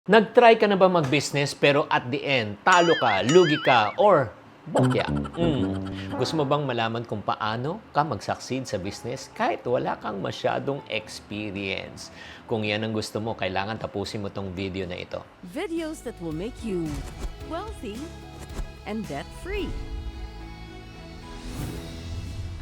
Nag-try ka na ba mag-business pero at the end, talo ka, lugi ka, or bokya? Gusto mo bang malaman kung paano ka mag-succeed sa business kahit wala kang masyadong experience? Kung yan ang gusto mo, kailangan tapusin mo tong video na ito. Videos that will make you wealthy and debt-free.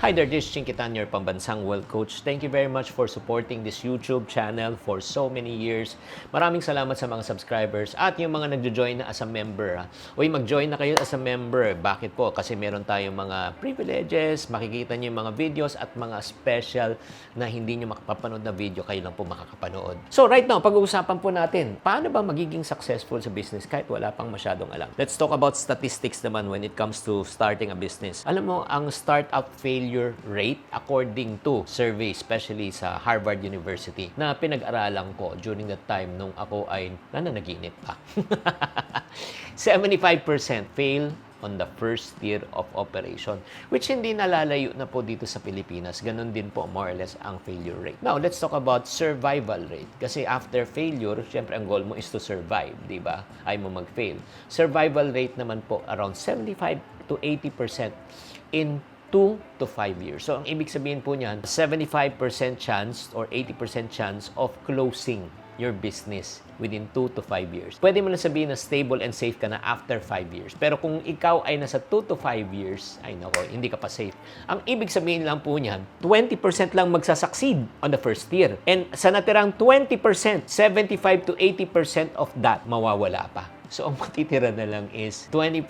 Hi there, this is Chinkitan, your pambansang wealth coach. Thank you very much for supporting this YouTube channel for so many years. Maraming salamat sa mga subscribers at yung mga nagjo-join na as a member. Uy, mag-join na kayo as a member. Bakit po? Kasi meron tayong mga privileges, makikita niyo yung mga videos at mga special na hindi niyo makapapanood na video, kayo lang po makakapanood. So right now, pag-uusapan po natin, paano ba magiging successful sa business kahit wala pang masyadong alam? Let's talk about statistics naman when it comes to starting a business. Alam mo, ang startup failure rate according to survey, especially sa Harvard University, na pinag-aralan ko during that time nung ako ay nananaginip pa. 75% fail on the first year of operation, which hindi nalalayo na po dito sa Pilipinas. Ganon din po more or less ang failure rate. Now, let's talk about survival rate. Kasi after failure, syempre ang goal mo is to survive, di ba? Ay mo mag-fail. Survival rate naman po around 75 to 80% in 2 to 5 years. So, ang ibig sabihin po niyan, 75% chance or 80% chance of closing your business within 2 to 5 years. Pwede mo na sabihin na stable and safe ka na after 5 years. Pero kung ikaw ay nasa 2 to 5 years, ay nako, hindi ka pa safe. Ang ibig sabihin lang po niyan, 20% lang magsasucceed on the first year. And sa natirang 20%, 75 to 80% of that mawawala pa. So, ang matitira na lang is 20%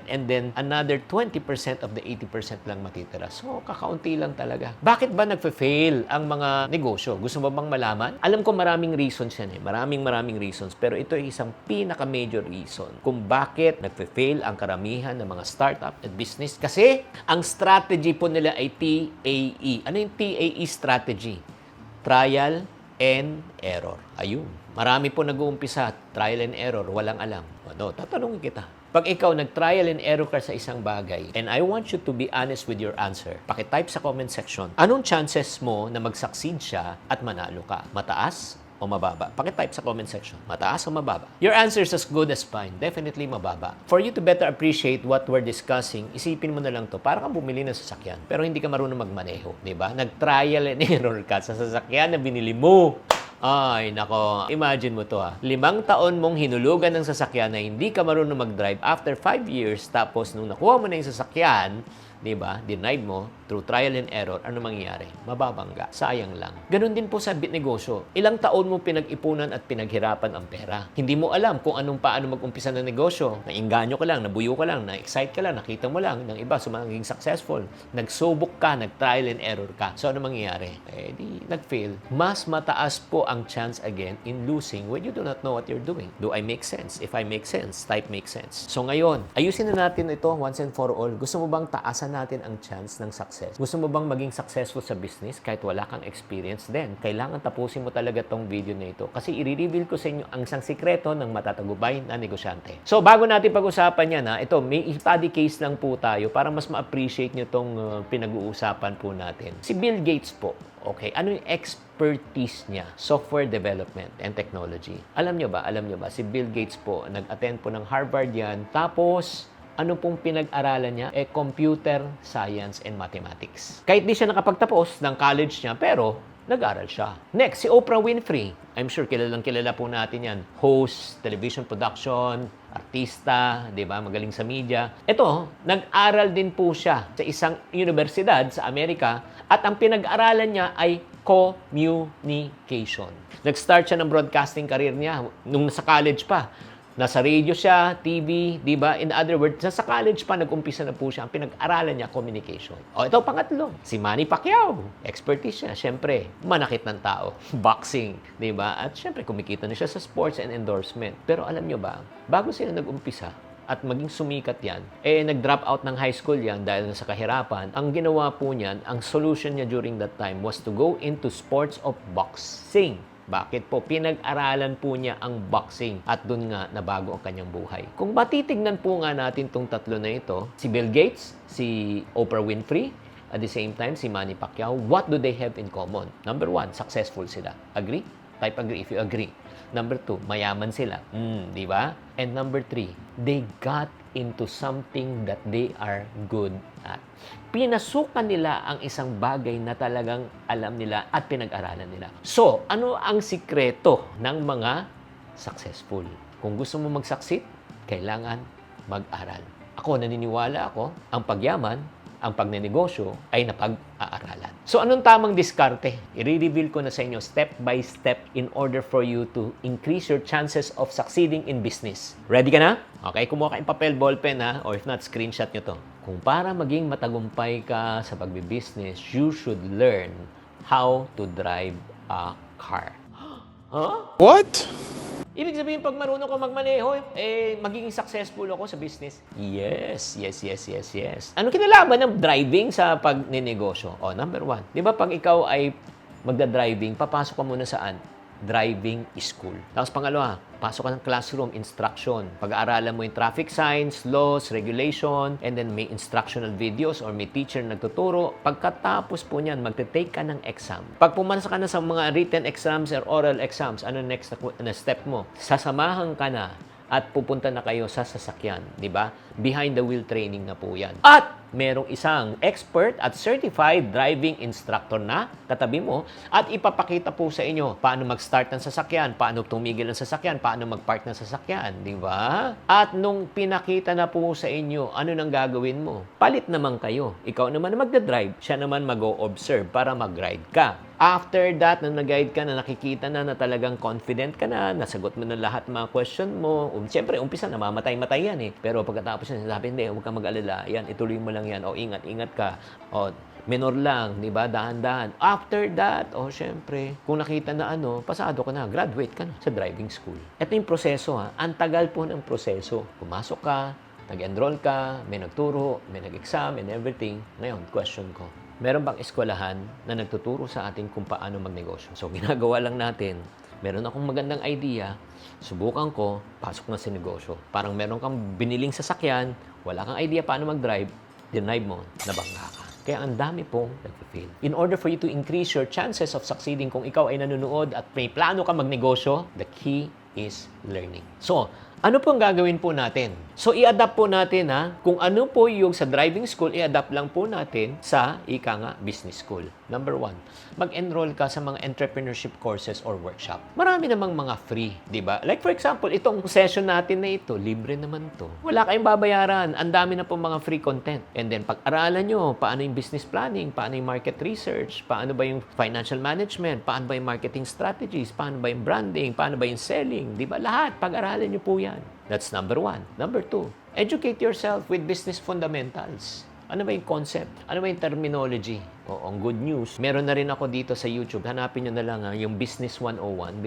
and then another 20% of the 80% lang matitira. So, kakaunti lang talaga. Bakit ba nagfe-fail ang mga negosyo? Gusto mo bang malaman? Alam ko maraming reasons yan eh. Maraming reasons. Pero ito ay isang pinaka-major reason kung bakit nagfe-fail ang karamihan ng mga startup at business. Kasi, ang strategy po nila ay TAE. Ano yung TAE strategy? Trial and error. Ayun. Marami po nag-uumpisa, trial and error, walang alam. Ano, tatanungin kita. Pag ikaw nag-trial and error ka sa isang bagay, and I want you to be honest with your answer, pakitype sa comment section, anong chances mo na mag-succeed siya at manalo ka? Mataas o mababa? Pakitype sa comment section, mataas o mababa? Your answer is as good as fine. Definitely mababa. For you to better appreciate what we're discussing, isipin mo na lang to, para kang bumili ng sasakyan, pero hindi ka marunong magmaneho, di ba? Nag-trial and error ka sa sasakyan na binili mo. Ay, nako. Imagine mo to ha. 5 taon mong hinulugan ng sasakyan na hindi ka marunong mag-drive. After 5 years, tapos nung nakuha mo na yung sasakyan, di ba, denied mo, through trial and error, ano mangyayari? Mababangga. Sayang lang. Ganon din po sa negosyo. Ilang taon mo pinag-ipunan at pinaghirapan ang pera. Hindi mo alam kung paano mag-umpisa ng negosyo. Nainganyo ka lang, nabuyo ka lang, na-excite ka lang, nakita mo lang ng iba, sumaging successful. Nagsubok ka, nag-trial and error ka. So, ano mangyayari? Eh, di, nag-fail. Mas mataas po ang chance again in losing when you do not know what you're doing. Do I make sense? If I make sense, type make sense. So, ngayon, ayusin na natin ito once and for all. Gusto mo bang taasan natin ang chance ng success? Gusto mo bang maging successful sa business kahit wala kang experience? Then, kailangan tapusin mo talaga tong video na ito kasi i-reveal ko sa inyo ang isang sikreto ng matatagubay na negosyante. So, bago natin pag-usapan yan, ito, may study case lang po tayo para mas ma-appreciate nyo tong pinag-uusapan po natin. Si Bill Gates po, okay, ano yung expertise niya? Software development and technology. Alam nyo ba, si Bill Gates po, nag-attend po ng Harvard yan, tapos ano pong pinag-aralan niya? Computer Science and Mathematics. Kahit di siya nakapagtapos ng college niya, pero nag-aral siya. Next, si Oprah Winfrey. I'm sure kilalang kilala po natin yan. Host, television production, artista, di ba? Magaling sa media. Ito, nag-aral din po siya sa isang universidad sa Amerika at ang pinag-aralan niya ay communication. Nag-start siya ng broadcasting career niya nung nasa college pa. Nasa radio siya, TV, di ba? In other words, nasa college pa, nag-umpisa na po siya. Ang pinag-aralan niya, communication. O, ito, pangatlo. Si Manny Pacquiao. Expertise niya, syempre, manakit ng tao. Boxing, di ba? At syempre, kumikita na siya sa sports and endorsement. Pero alam nyo ba, bago sila nag-umpisa, at maging sumikat yan, nag-drop out ng high school yan dahil sa kahirapan. Ang ginawa po niyan, ang solution niya during that time was to go into sports of boxing. Bakit po? Pinag-aralan po niya ang boxing at doon nga nabago ang kanyang buhay. Kung matitignan po nga natin tong tatlo na ito, si Bill Gates, si Oprah Winfrey, at the same time si Manny Pacquiao, what do they have in common? Number one, successful sila. Agree? Type agree if you agree. Number 2, mayaman sila. Di ba? And number 3, they got into something that they are good at. Pinasukan nila ang isang bagay na talagang alam nila at pinag-aralan nila. So, ano ang sikreto ng mga successful? Kung gusto mo mag-succeed, kailangan mag-aral. Ako, naniniwala ako, ang pagyaman, ang pagnenegosyo ay napag-aaralan. So, anong tamang diskarte? I-reveal ko na sa inyo step by step in order for you to increase your chances of succeeding in business. Ready ka na? Okay, kumuha kayong papel, ballpen ha, or if not, screenshot nyo to. Kung para maging matagumpay ka sa pagbibusiness, you should learn how to drive a car. Huh? What? Ibig sabihin, pag marunong ko magmaneho, magiging successful ako sa business? Yes. Ano kinalaman ng driving sa pagnenegosyo? Number 1. Di ba pag ikaw ay magda-driving, papasok ka muna saan? Driving school. Tapos pangalawa, pasok ka ng classroom, instruction. Pag-aaralan mo yung traffic signs, laws, regulation, and then may instructional videos or may teacher nagtuturo. Pagkatapos po niyan, magte-take ka ng exam. Pag pumasok ka na sa mga written exams or oral exams, ano next na step mo? Sasamahan ka na at pupunta na kayo sa sasakyan, di ba? Behind the wheel training na po yan. At merong isang expert at certified driving instructor na katabi mo at ipapakita po sa inyo paano mag-start ng sasakyan, paano tumigil ng sasakyan, paano mag-park ng sasakyan, di ba? At nung pinakita na po sa inyo, ano nang gagawin mo? Palit naman kayo. Ikaw naman na magdadrive, siya naman mag-o-observe para mag-ride ka. After that, nung nag-guide ka na, nakikita na talagang confident ka na, nasagot mo na lahat ng mga question mo. Siyempre, umpisa, namamatay-matay yan eh. Pero pagkatapos na sabi, hindi, huwag kang mag-alala. Yan, ituloy mo lang yan. Ingat ka. Menor lang, di ba? Dahan-dahan. After that, siyempre, kung nakita na pasado ka na, graduate ka na sa driving school. Ito yung proseso ha. Ang tagal po ng proseso. Pumasok ka, nag-enroll ka, may nagturo, may nag-exam and everything. Ngayon, question ko. Meron bang eskwelahan na nagtuturo sa atin kung paano magnegosyo? So, ginagawa lang natin, meron akong magandang idea, subukan ko, pasok na sa negosyo. Parang meron kang biniling sasakyan, wala kang idea paano mag-drive, dinrive mo, nabangga ka. Kaya ang dami pong nag-fail. In order for you to increase your chances of succeeding kung ikaw ay nanonood at may plano ka magnegosyo, the key is learning. So, ano po ang gagawin po natin? So, i-adapt po natin kung ano po yung sa driving school, i-adapt lang po natin sa business school. Number 1, mag-enroll ka sa mga entrepreneurship courses or workshop. Marami namang mga free, di ba? Like for example, itong session natin na ito, libre naman to. Wala kayong babayaran. Ang dami na po mga free content. And then, pag-aralan nyo, paano yung business planning, paano yung market research, paano ba yung financial management, paano ba yung marketing strategies, paano ba yung branding, paano ba yung selling, di ba? Lahat, pag-aralan nyo po yan. That's number 1. Number 2, educate yourself with business fundamentals. Ano ba yung concept? Ano ba yung terminology? Ang good news, meron na rin ako dito sa YouTube. Hanapin nyo na lang yung Business 101.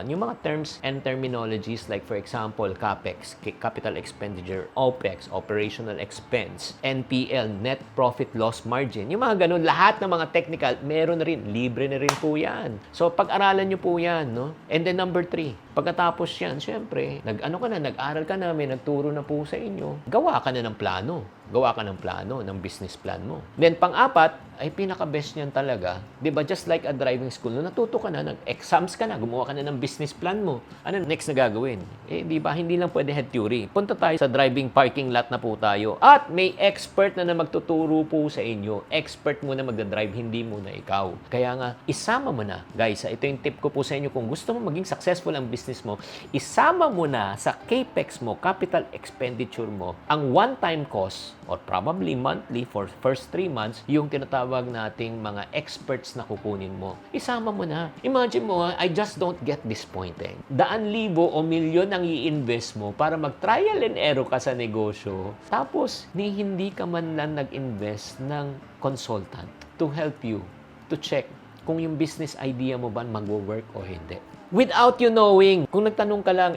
Yung mga terms and terminologies like for example, CAPEX, Capital Expenditure, OPEX, Operational Expense, NPL, Net Profit Loss Margin. Yung mga ganun, lahat ng mga technical, meron na rin. Libre na rin po yan. So, pag-aralan nyo po yan. No? And then number 3, pagkatapos yan, syempre, nag-aral ka na, may nagturo na po sa inyo. Gawa ka na ng plano. Gawa ka ng plano, ng business plan mo. Then, pang-apat, ay pinaka-best niyan talaga. Diba, just like a driving school, no, natuto ka na, nag-exams ka na, gumawa ka na ng business plan mo. Ano next na gagawin? Diba, hindi lang pwede head theory. Punta tayo sa driving parking lot na po tayo. At may expert na magtuturo po sa inyo. Expert muna magdadrive, hindi muna ikaw. Kaya nga, isama mo na. Guys, ito yung tip ko po sa inyo. Kung gusto mo maging successful ang business mo, isama mo na sa CAPEX mo, capital expenditure mo, ang one-time cost or probably monthly for first 3 months, yung tinatawag nating mga experts na kukunin mo. Isama mo na. Imagine mo, I just don't get disappointed. Daan libo o milyon ang i-invest mo para mag-trial and error ka sa negosyo. Tapos, hindi ka man lang nag-invest ng consultant to help you to check kung yung business idea mo ba mag-work o hindi. Without you knowing, kung nagtanong ka lang,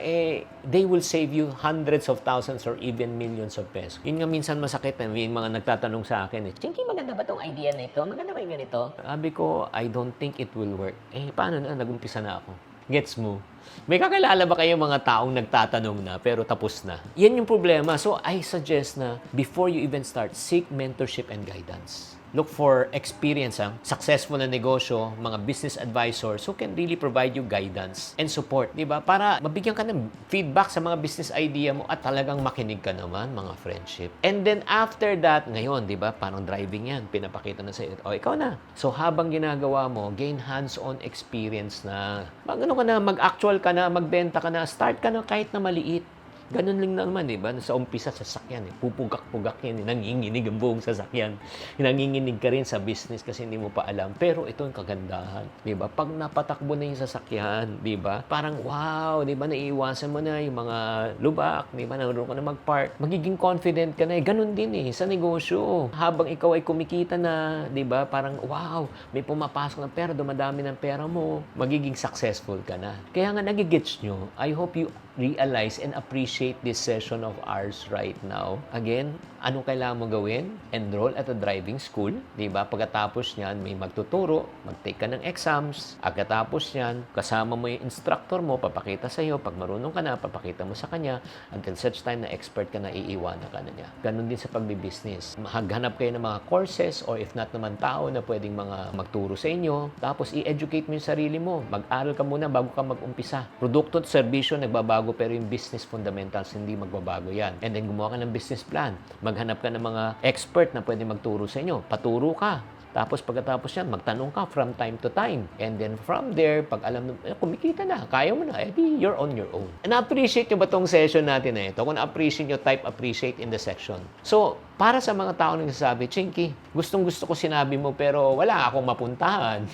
they will save you hundreds of thousands or even millions of pesos. Yun nga minsan masakit na yung mga nagtatanong sa akin. Chinky, maganda ba tong idea na ito? Maganda ba yung ganito? Sabi ko, I don't think it will work. Paano na? Nag-umpisa na ako. Gets mo? May kakilala ba kayo mga taong nagtatanong na pero tapos na? Yan yung problema. So, I suggest na before you even start, seek mentorship and guidance. Look for experience, successful na negosyo, mga business advisors who can really provide you guidance and support, di ba? Para mabigyan ka ng feedback sa mga business idea mo at talagang makinig ka naman, mga friendship. And then after that, ngayon, di ba, parang driving yan, pinapakita na sa'yo, o ikaw na. So habang ginagawa mo, gain hands-on experience na, mag-ano ka na, mag-actual ka na, magbenta ka na, start ka na kahit na maliit. Ganun lang naman, di ba? Sa umpisa, sasakyan, pupugak-pugak yan, nanginginig ang buong sasakyan. Nanginginig ka rin sa business kasi hindi mo pa alam. Pero ito ang kagandahan, di ba? Pag napatakbo na yung sasakyan, di ba? Parang, wow, di ba? Naiiwasan mo na yung mga lubak, di ba? Naroon ka na mag-park. Magiging confident ka na. Ganun din sa negosyo. Habang ikaw ay kumikita na, di ba? Parang, wow, may pumapasok na pera, dumadami ng pera mo. Magiging successful ka na. Kaya nga, nagigets nyo. I hope you realize and appreciate this session of ours right now. Again, anong kailangan mo gawin? Enroll at a driving school. Diba? Pagkatapos niyan, may magtuturo, mag-take ka ng exams. Pagkatapos niyan, kasama mo yung instructor mo, papakita sa iyo. Pag marunong ka na, papakita mo sa kanya. Until such time na expert ka na, iiwanan ka na niya. Ganon din sa pagbibusiness. Maghanap kayo ng mga courses or if not naman tao na pwedeng mga magturo sa inyo. Tapos i-educate mo yung sarili mo. Mag-aral ka muna bago ka mag-umpisa. Produkto at serbisyo, nagbabago pero yung business fundamentals, hindi magbabago yan. And then, gumawa ka ng business plan. Maghanap ka ng mga expert na pwede magturo sa inyo. Paturo ka. Tapos, pagkatapos yan, magtanong ka from time to time. And then, from there, pag alam mo, kumikita na, kaya mo na, edi you're on your own. Na-appreciate nyo ba tong session natin na ito? Kung na-appreciate nyo, type appreciate in the section. So, para sa mga tao nang nagsasabi, Chinky, gustong-gusto ko sinabi mo pero wala akong mapuntahan.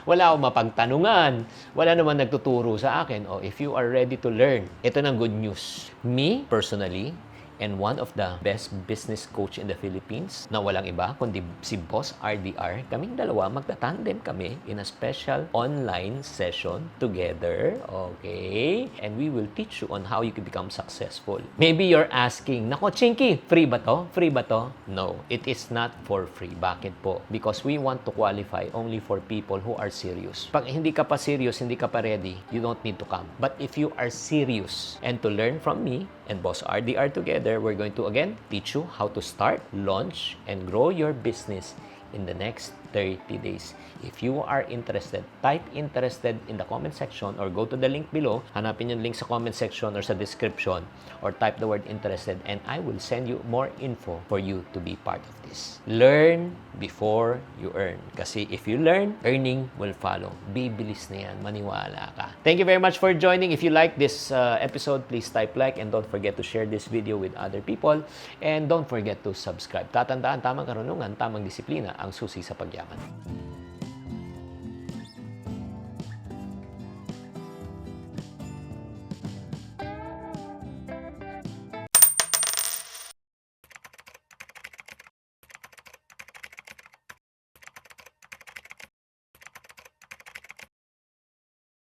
Wala akong mapagtanungan. Wala naman nagtuturo sa akin. O, if you are ready to learn, ito ng good news. Me, personally, and one of the best business coach in the Philippines na walang iba kundi si Boss RDR. Kaming dalawa, magtatandem kami in a special online session together. Okay? And we will teach you on how you can become successful. Maybe you're asking, nako Chinky, free ba to? Free ba to? No, it is not for free. Bakit po? Because we want to qualify only for people who are serious. Pag hindi ka pa serious, hindi ka pa ready, you don't need to come. But if you are serious and to learn from me and Boss RDR together, we're going to again teach you how to start, launch, and grow your business in the next 30 days. If you are interested, type interested in the comment section or go to the link below. Hanapin yung link sa comment section or sa description or type the word interested and I will send you more info for you to be part of this. Learn before you earn. Kasi if you learn, earning will follow. Bibilis na yan. Maniwala ka. Thank you very much for joining. If you like this episode, please type like and don't forget to share this video with other people. And don't forget to subscribe. Tatandaan, tamang karunungan, tamang disiplina ang susi sa pagyaman.